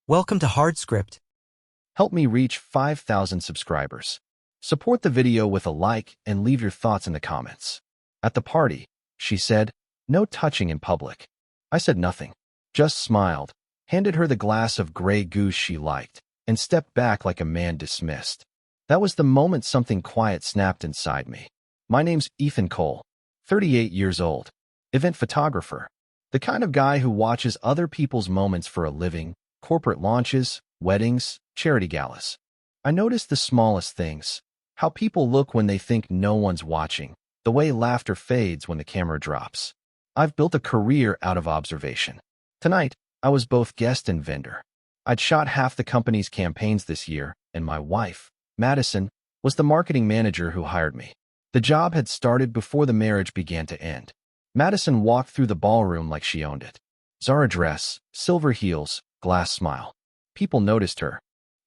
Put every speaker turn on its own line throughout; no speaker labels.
Welcome to HardScript.
Help me reach 5,000 subscribers. Support the video with a like and leave your thoughts in the comments. At the party, she said, "No touching in public." I said nothing, just smiled, handed her the glass of Grey Goose she liked, and stepped back like a man dismissed. That was the moment something quiet snapped inside me. My name's Ethan Cole, 38 years old, event photographer, the kind of guy who watches other people's moments for a living, corporate launches, weddings, charity galas. I notice the smallest things, how people look when they think no one's watching, the way laughter fades when the camera drops. I've built a career out of observation. Tonight, I was both guest and vendor. I'd shot half the company's campaigns this year, and my wife, Madison, was the marketing manager who hired me. The job had started before the marriage began to end. Madison walked through the ballroom like she owned it. Zara dress, silver heels, glass smile. People noticed her.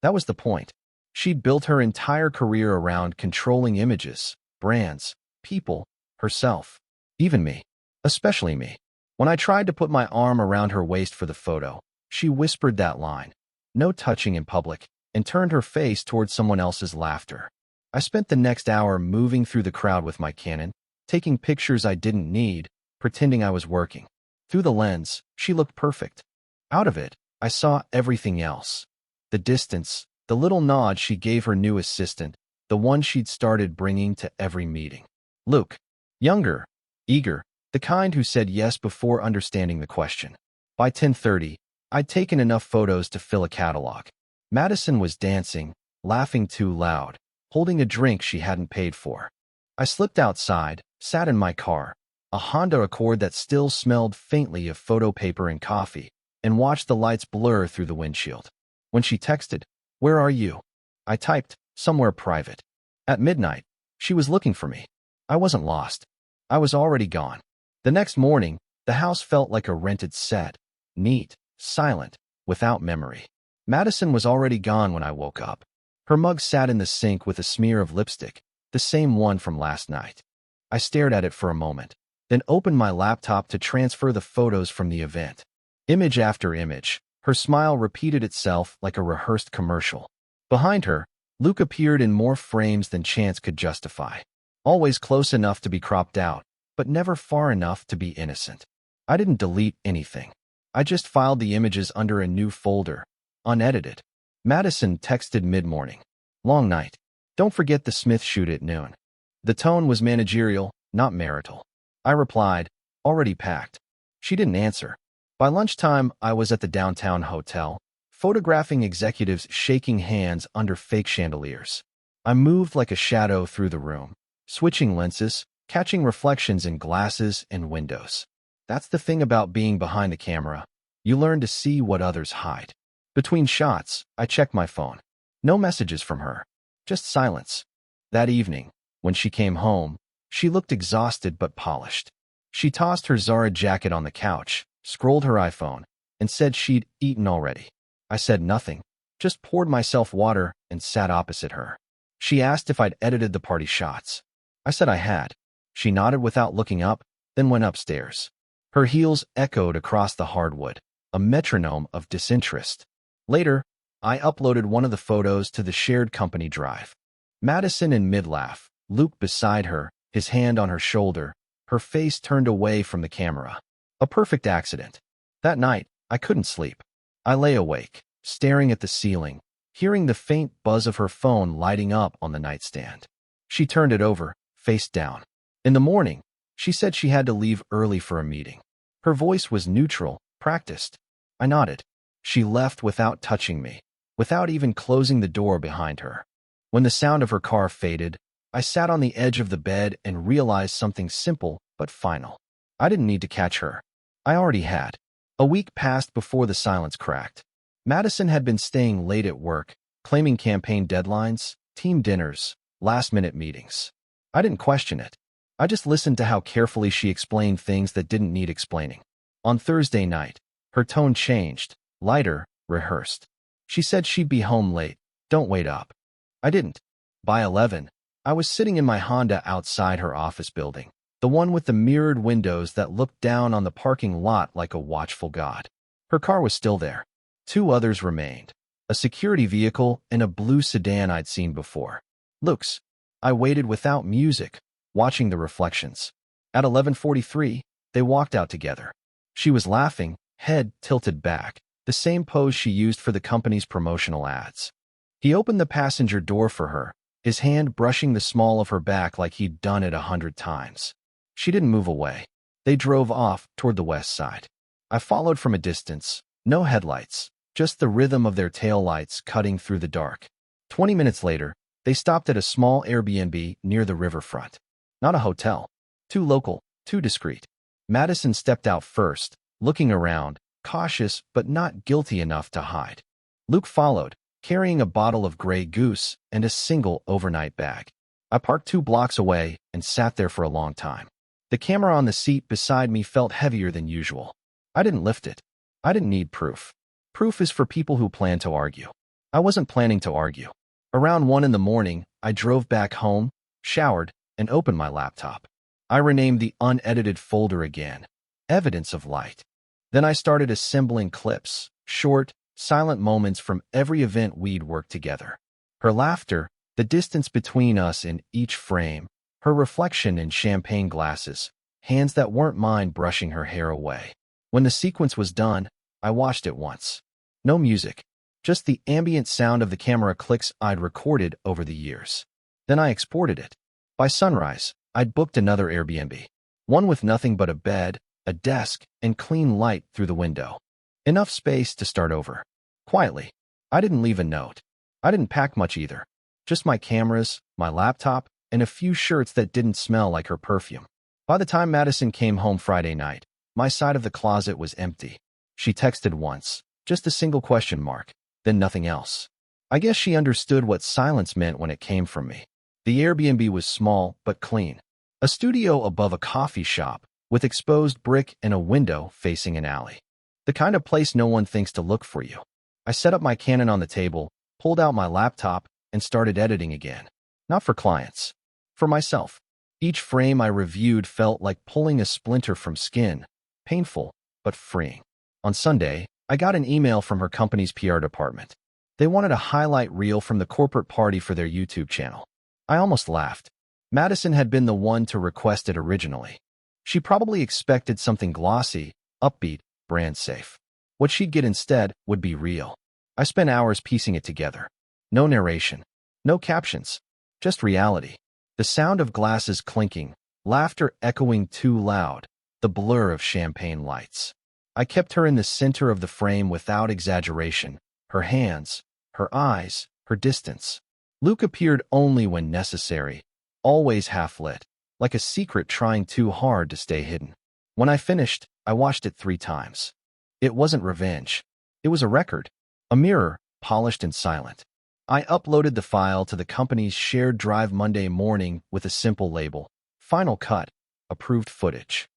That was the point. She'd built her entire career around controlling images, brands, people, herself, even me, especially me. When I tried to put my arm around her waist for the photo, she whispered that line, "No touching in public," and turned her face towards someone else's laughter. I spent the next hour moving through the crowd with my Canon, taking pictures I didn't need, pretending I was working. Through the lens, she looked perfect. Out of it, I saw everything else. The distance, the little nod she gave her new assistant, the one she'd started bringing to every meeting. Luke, younger, eager, the kind who said yes before understanding the question. By 10:30, I'd taken enough photos to fill a catalog. Madison was dancing, laughing too loud, holding a drink she hadn't paid for. I slipped outside, sat in my car, a Honda Accord that still smelled faintly of photo paper and coffee, and watched the lights blur through the windshield. When she texted, "Where are you?" I typed, "Somewhere private." At midnight, she was looking for me. I wasn't lost. I was already gone. The next morning, the house felt like a rented set, neat, silent, without memory. Madison was already gone when I woke up. Her mug sat in the sink with a smear of lipstick, the same one from last night. I stared at it for a moment, then opened my laptop to transfer the photos from the event. Image after image, her smile repeated itself like a rehearsed commercial. Behind her, Luke appeared in more frames than chance could justify. Always close enough to be cropped out, but never far enough to be innocent. I didn't delete anything. I just filed the images under a new folder, unedited. Madison texted mid-morning. "Long night. Don't forget the Smith shoot at noon." The tone was managerial, not marital. I replied, "Already packed." She didn't answer. By lunchtime, I was at the downtown hotel, photographing executives shaking hands under fake chandeliers. I moved like a shadow through the room, switching lenses, catching reflections in glasses and windows. That's the thing about being behind the camera. You learn to see what others hide. Between shots, I checked my phone. No messages from her, just silence. That evening, when she came home, she looked exhausted but polished. She tossed her Zara jacket on the couch, scrolled her iPhone, and said she'd eaten already. I said nothing, just poured myself water and sat opposite her. She asked if I'd edited the party shots. I said I had. She nodded without looking up, then went upstairs. Her heels echoed across the hardwood, a metronome of disinterest. Later, I uploaded one of the photos to the shared company drive. Madison in mid-laugh, Luke beside her, his hand on her shoulder, her face turned away from the camera. A perfect accident. That night, I couldn't sleep. I lay awake, staring at the ceiling, hearing the faint buzz of her phone lighting up on the nightstand. She turned it over, face down. In the morning, she said she had to leave early for a meeting. Her voice was neutral, practiced. I nodded. She left without touching me, without even closing the door behind her. When the sound of her car faded, I sat on the edge of the bed and realized something simple but final. I didn't need to catch her. I already had. A week passed before the silence cracked. Madison had been staying late at work, claiming campaign deadlines, team dinners, last-minute meetings. I didn't question it. I just listened to how carefully she explained things that didn't need explaining. On Thursday night, her tone changed, lighter, rehearsed. She said she'd be home late. Don't wait up. I didn't. By 11, I was sitting in my Honda outside her office building, the one with the mirrored windows that looked down on the parking lot like a watchful god. Her car was still there, Two others remained, a security vehicle and a blue sedan I'd seen before. Looks. I waited without music, watching the reflections. At 11:43, they walked out together. She was laughing, head tilted back, the same pose she used for the company's promotional ads. He opened the passenger door for her, his hand brushing the small of her back like he'd done it 100 times. She didn't move away. They drove off toward the west side. I followed from a distance, no headlights, just the rhythm of their taillights cutting through the dark. 20 minutes later, they stopped at a small Airbnb near the riverfront. Not a hotel. Too local, too discreet. Madison stepped out first, looking around, cautious but not guilty enough to hide. Luke followed, carrying a bottle of Grey Goose and a single overnight bag. I parked 2 blocks away and sat there for a long time. The camera on the seat beside me felt heavier than usual. I didn't lift it. I didn't need proof. Proof is for people who plan to argue. I wasn't planning to argue. Around 1 in the morning, I drove back home, showered, and opened my laptop. I renamed the unedited folder again, Evidence of Light. Then I started assembling clips, short, silent moments from every event we'd worked together. Her laughter, the distance between us in each frame, her reflection in champagne glasses, hands that weren't mine brushing her hair away. When the sequence was done, I watched it once. No music, just the ambient sound of the camera clicks I'd recorded over the years. Then I exported it. By sunrise, I'd booked another Airbnb, one with nothing but a bed, a desk, and clean light through the window. Enough space to start over. Quietly. I didn't leave a note. I didn't pack much either. Just my cameras, my laptop, and a few shirts that didn't smell like her perfume. By the time Madison came home Friday night, my side of the closet was empty. She texted once, just a single question mark, then nothing else. I guess she understood what silence meant when it came from me. The Airbnb was small but clean. A studio above a coffee shop, with exposed brick and a window facing an alley. The kind of place no one thinks to look for you. I set up my Canon on the table, pulled out my laptop, and started editing again. Not for clients. For myself. Each frame I reviewed felt like pulling a splinter from skin, painful, but freeing. On Sunday, I got an email from her company's PR department. They wanted a highlight reel from the corporate party for their YouTube channel. I almost laughed. Madison had been the one to request it originally. She probably expected something glossy, upbeat, brand safe. What she'd get instead would be real. I spent hours piecing it together. No narration. No captions. Just reality. The sound of glasses clinking, laughter echoing too loud, the blur of champagne lights. I kept her in the center of the frame without exaggeration, her hands, her eyes, her distance. Luke appeared only when necessary, always half-lit, like a secret trying too hard to stay hidden. When I finished, I watched it 3 times. It wasn't revenge. It was a record, a mirror, polished and silent. I uploaded the file to the company's shared drive Monday morning with a simple label, Final Cut, Approved Footage.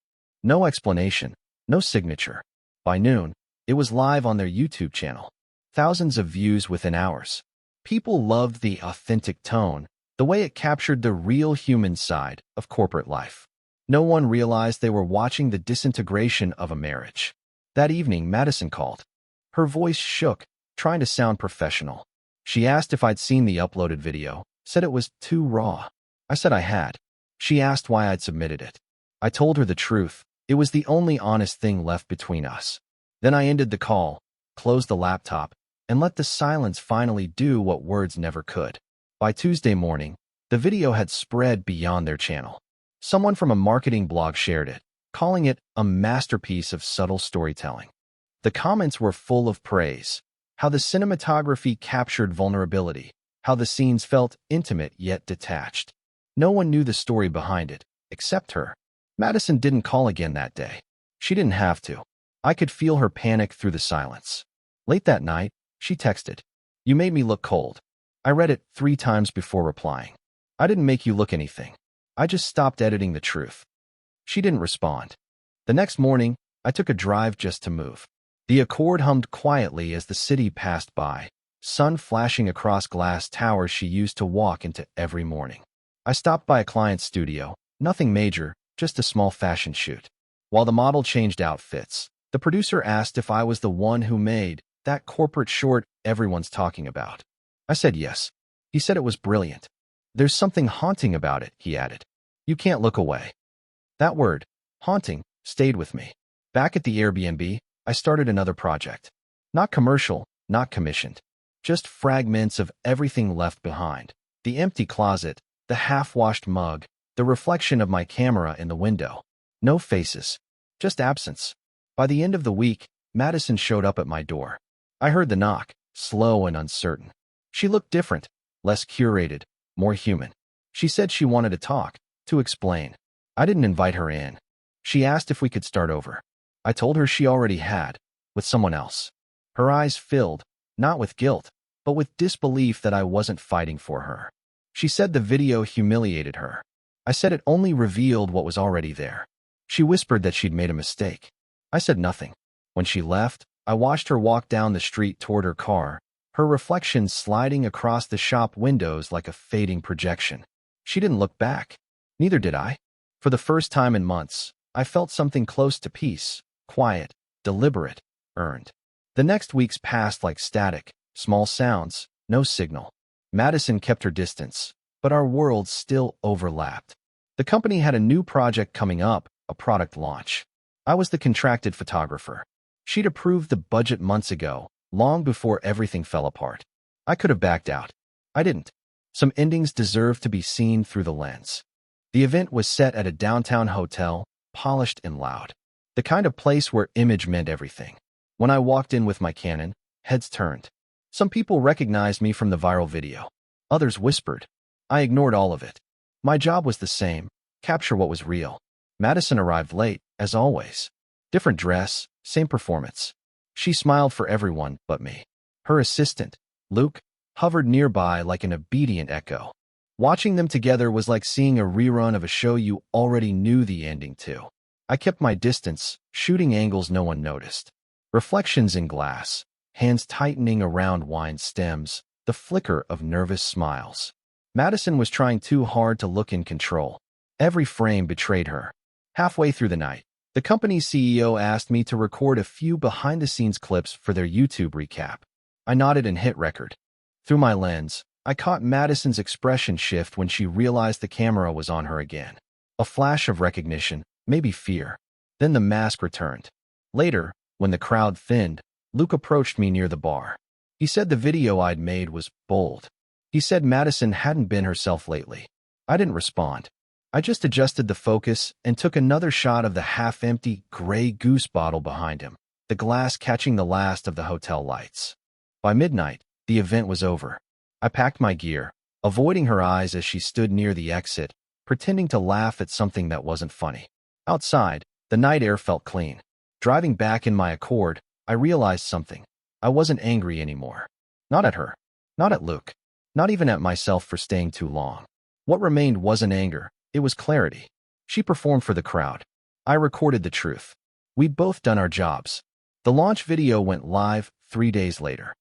No explanation, no signature. By noon, it was live on their YouTube channel. Thousands of views within hours. People loved the authentic tone, the way it captured the real human side of corporate life. No one realized they were watching the disintegration of a marriage. That evening, Madison called. Her voice shook, trying to sound professional. She asked if I'd seen the uploaded video, said it was too raw. I said I had. She asked why I'd submitted it. I told her the truth. It was the only honest thing left between us. Then I ended the call, closed the laptop, and let the silence finally do what words never could. By Tuesday morning, the video had spread beyond their channel. Someone from a marketing blog shared it, calling it a masterpiece of subtle storytelling. The comments were full of praise. How the cinematography captured vulnerability, how the scenes felt intimate yet detached. No one knew the story behind it, except her. Madison didn't call again that day. She didn't have to. I could feel her panic through the silence. Late that night, she texted, "You made me look cold." I read it 3 times before replying. "I didn't make you look anything. I just stopped editing the truth." She didn't respond. The next morning, I took a drive just to move. The Accord hummed quietly as the city passed by, sun flashing across glass towers she used to walk into every morning. I stopped by a client's studio, nothing major, just a small fashion shoot. While the model changed outfits, the producer asked if I was the one who made that corporate short everyone's talking about. I said yes. He said it was brilliant. There's something haunting about it, he added. You can't look away. That word, haunting, stayed with me. Back at the Airbnb, I started another project. Not commercial, not commissioned. Just fragments of everything left behind. The empty closet, the half-washed mug, the reflection of my camera in the window. No faces, just absence. By the end of the week, Madison showed up at my door. I heard the knock, slow and uncertain. She looked different, less curated, more human. She said she wanted to talk, to explain. I didn't invite her in. She asked if we could start over. I told her she already had, with someone else. Her eyes filled, not with guilt, but with disbelief that I wasn't fighting for her. She said the video humiliated her. I said it only revealed what was already there. She whispered that she'd made a mistake. I said nothing. When she left, I watched her walk down the street toward her car, her reflection sliding across the shop windows like a fading projection. She didn't look back. Neither did I. For the first time in months, I felt something close to peace, quiet, deliberate, earned. The next weeks passed like static, small sounds, no signal. Madison kept her distance, but our worlds still overlapped. The company had a new project coming up, a product launch. I was the contracted photographer. She'd approved the budget months ago, long before everything fell apart. I could have backed out. I didn't. Some endings deserved to be seen through the lens. The event was set at a downtown hotel, polished and loud. The kind of place where image meant everything. When I walked in with my Canon, heads turned. Some people recognized me from the viral video. Others whispered. I ignored all of it. My job was the same, capture what was real. Madison arrived late, as always. Different dress, same performance. She smiled for everyone but me. Her assistant, Luke, hovered nearby like an obedient echo. Watching them together was like seeing a rerun of a show you already knew the ending to. I kept my distance, shooting angles no one noticed. Reflections in glass, hands tightening around wine stems, the flicker of nervous smiles. Madison was trying too hard to look in control. Every frame betrayed her. Halfway through the night, the company's CEO asked me to record a few behind-the-scenes clips for their YouTube recap. I nodded and hit record. Through my lens, I caught Madison's expression shift when she realized the camera was on her again. A flash of recognition, maybe fear. Then the mask returned. Later, when the crowd thinned, Luke approached me near the bar. He said the video I'd made was bold. He said Madison hadn't been herself lately. I didn't respond. I just adjusted the focus and took another shot of the half-empty Grey Goose bottle behind him, the glass catching the last of the hotel lights. By midnight, the event was over. I packed my gear, avoiding her eyes as she stood near the exit, pretending to laugh at something that wasn't funny. Outside, the night air felt clean. Driving back in my Accord, I realized something. I wasn't angry anymore. Not at her. Not at Luke. Not even at myself for staying too long. What remained wasn't anger. It was clarity. She performed for the crowd. I recorded the truth. We'd both done our jobs. The launch video went live 3 days later.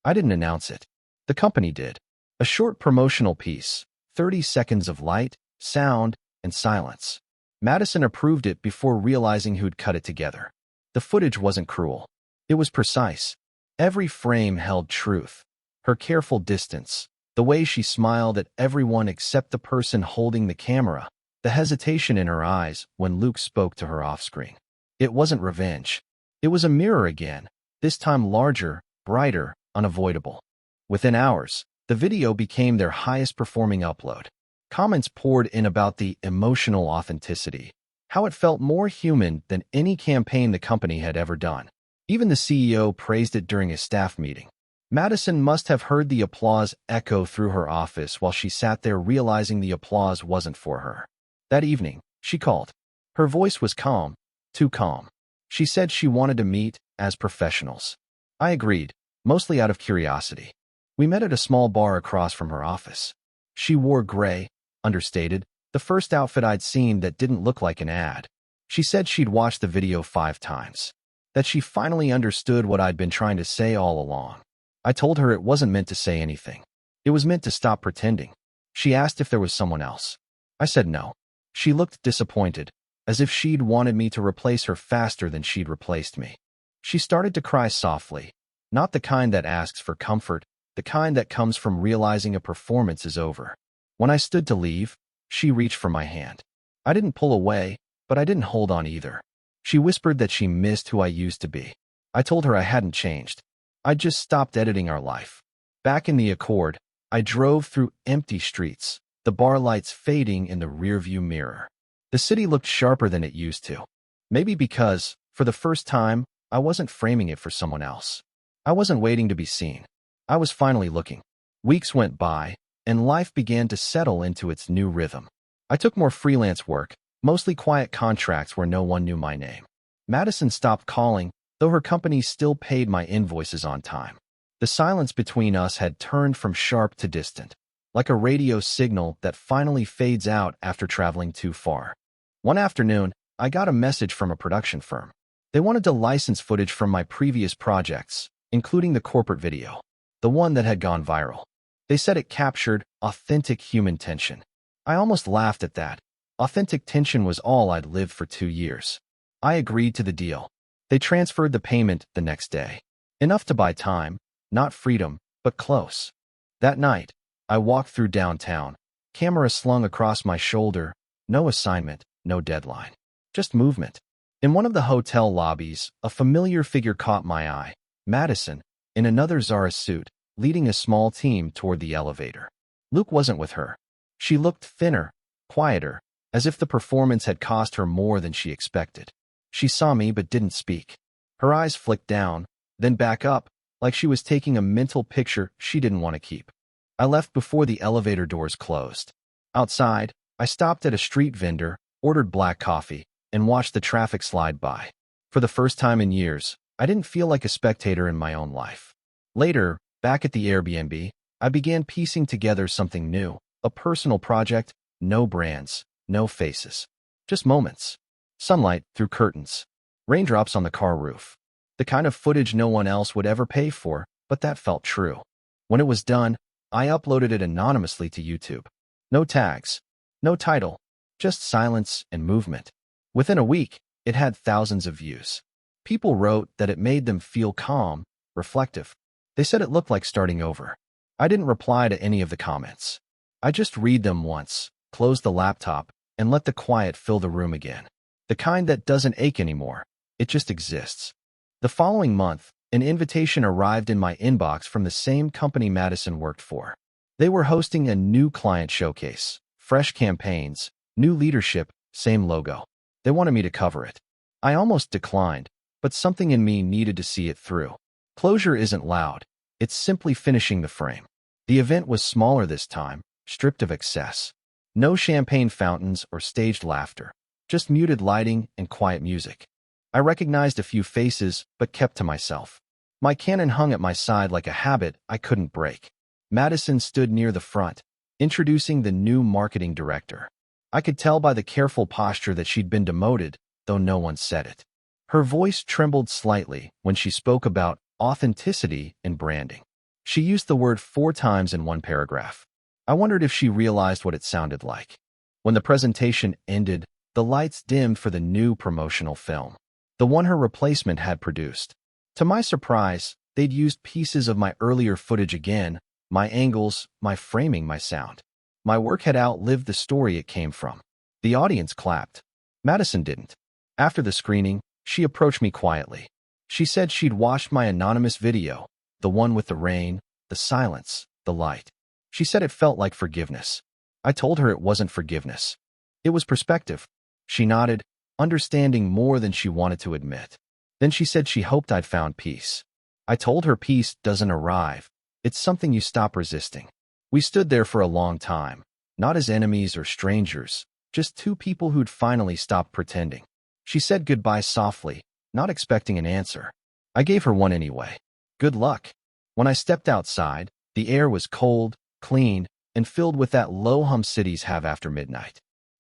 I didn't announce it. The company did. A short promotional piece, 30 seconds of light, sound, and silence. Madison approved it before realizing who'd cut it together. The footage wasn't cruel. It was precise. Every frame held truth. Her careful distance, the way she smiled at everyone except the person holding the camera, the hesitation in her eyes when Luke spoke to her off-screen. It wasn't revenge. It was a mirror again, this time larger, brighter, unavoidable. Within hours, the video became their highest-performing upload. Comments poured in about the emotional authenticity, how it felt more human than any campaign the company had ever done. Even the CEO praised it during a staff meeting. Madison must have heard the applause echo through her office while she sat there realizing the applause wasn't for her. That evening, she called. Her voice was calm, too calm. She said she wanted to meet as professionals. I agreed, mostly out of curiosity. We met at a small bar across from her office. She wore gray, understated, the first outfit I'd seen that didn't look like an ad. She said she'd watched the video 5 times, that she finally understood what I'd been trying to say all along. I told her it wasn't meant to say anything. It was meant to stop pretending. She asked if there was someone else. I said no. She looked disappointed, as if she'd wanted me to replace her faster than she'd replaced me. She started to cry softly, Not the kind that asks for comfort, the kind that comes from realizing a performance is over. When I stood to leave, she reached for my hand. I didn't pull away, but I didn't hold on either. She whispered that she missed who I used to be. I told her I hadn't changed. I'd just stopped editing our life. Back in the Accord, I drove through empty streets, the bar lights fading in the rearview mirror. The city looked sharper than it used to. Maybe because, for the first time, I wasn't framing it for someone else. I wasn't waiting to be seen. I was finally looking. Weeks went by, and life began to settle into its new rhythm. I took more freelance work, mostly quiet contracts where no one knew my name. Madison stopped calling, though her company still paid my invoices on time. The silence between us had turned from sharp to distant, like a radio signal that finally fades out after traveling too far. One afternoon, I got a message from a production firm. They wanted to license footage from my previous projects, including the corporate video, the one that had gone viral. They said it captured authentic human tension. I almost laughed at that. Authentic tension was all I'd lived for 2 years. I agreed to the deal. They transferred the payment the next day. Enough to buy time, not freedom, but close. That night, I walked through downtown, camera slung across my shoulder, no assignment, no deadline, just movement. In one of the hotel lobbies, a familiar figure caught my eye, Madison, in another Zara suit, leading a small team toward the elevator. Luke wasn't with her. She looked thinner, quieter, as if the performance had cost her more than she expected. She saw me but didn't speak. Her eyes flicked down, then back up, like she was taking a mental picture she didn't want to keep. I left before the elevator doors closed. Outside, I stopped at a street vendor, ordered black coffee, and watched the traffic slide by. For the first time in years, I didn't feel like a spectator in my own life. Later, back at the Airbnb, I began piecing together something new, a personal project, no brands, no faces, just moments. Sunlight through curtains, raindrops on the car roof. The kind of footage no one else would ever pay for, but that felt true. When it was done, I uploaded it anonymously to YouTube. No tags, no title, just silence and movement. Within a week, it had thousands of views. People wrote that it made them feel calm, reflective. They said it looked like starting over. I didn't reply to any of the comments. I just read them once, closed the laptop, and let the quiet fill the room again. The kind that doesn't ache anymore. It just exists. The following month, an invitation arrived in my inbox from the same company Madison worked for. They were hosting a new client showcase, fresh campaigns, new leadership, same logo. They wanted me to cover it. I almost declined, but something in me needed to see it through. Closure isn't loud. It's simply finishing the frame. The event was smaller this time, stripped of excess. No champagne fountains or staged laughter, just muted lighting and quiet music. I recognized a few faces, but kept to myself. My Canon hung at my side like a habit I couldn't break. Madison stood near the front, introducing the new marketing director. I could tell by the careful posture that she'd been demoted, though no one said it. Her voice trembled slightly when she spoke about authenticity and branding. She used the word 4 times in one paragraph. I wondered if she realized what it sounded like. When the presentation ended, the lights dimmed for the new promotional film, the one her replacement had produced. To my surprise, they'd used pieces of my earlier footage again, my angles, my framing, my sound. My work had outlived the story it came from. The audience clapped. Madison didn't. After the screening, she approached me quietly. She said she'd watched my anonymous video, the one with the rain, the silence, the light. She said it felt like forgiveness. I told her it wasn't forgiveness. It was perspective. She nodded, understanding more than she wanted to admit. Then she said she hoped I'd found peace. I told her peace doesn't arrive. It's something you stop resisting. We stood there for a long time, not as enemies or strangers, just 2 people who'd finally stopped pretending. She said goodbye softly, not expecting an answer. I gave her one anyway. Good luck. When I stepped outside, the air was cold, clean, and filled with that low hum cities have after midnight.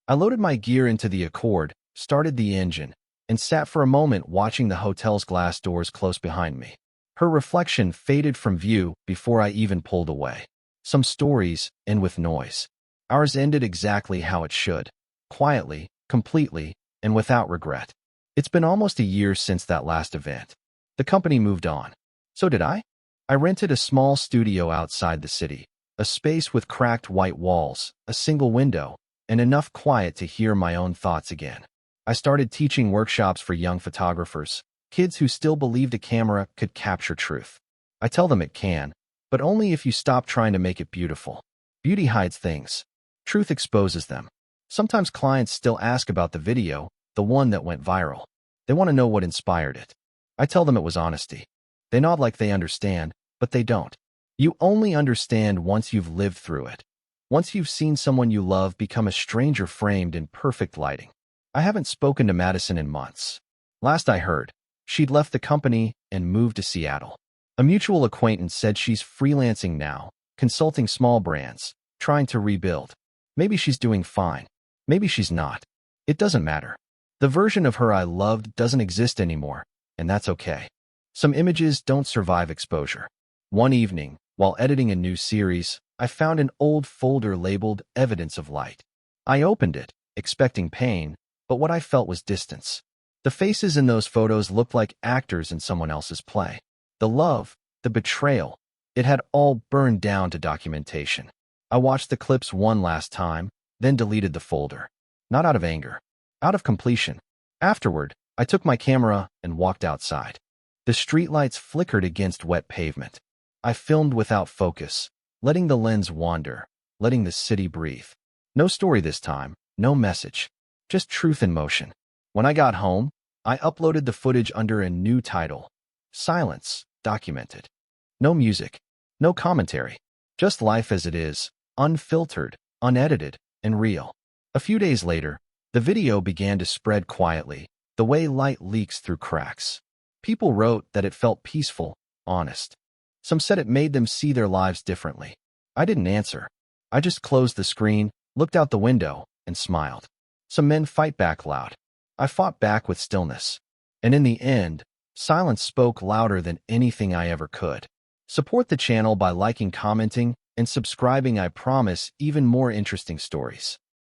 I loaded my gear into the Accord, started the engine, and sat for a moment watching the hotel's glass doors close behind me. Her reflection faded from view before I even pulled away. Some stories end with noise. Ours ended exactly how it should. Quietly, completely, and without regret. It's been almost a year since that last event. The company moved on. So did I. I rented a small studio outside the city, a space with cracked white walls, a single window, and enough quiet to hear my own thoughts again. I started teaching workshops for young photographers, kids who still believed a camera could capture truth. I tell them it can, but only if you stop trying to make it beautiful. Beauty hides things. Truth exposes them. Sometimes clients still ask about the video, the one that went viral. They want to know what inspired it. I tell them it was honesty. They nod like they understand, but they don't. You only understand once you've lived through it. Once you've seen someone you love become a stranger framed in perfect lighting. I haven't spoken to Madison in months. Last I heard, she'd left the company and moved to Seattle. A mutual acquaintance said she's freelancing now, consulting small brands, trying to rebuild. Maybe she's doing fine. Maybe she's not. It doesn't matter. The version of her I loved doesn't exist anymore, and that's okay. Some images don't survive exposure. One evening, while editing a new series, I found an old folder labeled Evidence of Light. I opened it, expecting pain, but what I felt was distance. The faces in those photos looked like actors in someone else's play. The love, the betrayal, it had all burned down to documentation. I watched the clips one last time, then deleted the folder. Not out of anger, out of completion. Afterward, I took my camera and walked outside. The streetlights flickered against wet pavement. I filmed without focus, letting the lens wander, letting the city breathe. No story this time, no message, just truth in motion. When I got home, I uploaded the footage under a new title, Silence, Documented. No music, no commentary, just life as it is, unfiltered, unedited, and real. A few days later, the video began to spread quietly, the way light leaks through cracks. People wrote that it felt peaceful, honest. Some said it made them see their lives differently. I didn't answer. I just closed the screen, looked out the window, and smiled. Some men fight back loud. I fought back with stillness. And in the end, silence spoke louder than anything I ever could. Support the channel by liking, commenting, and subscribing. I promise even more interesting stories.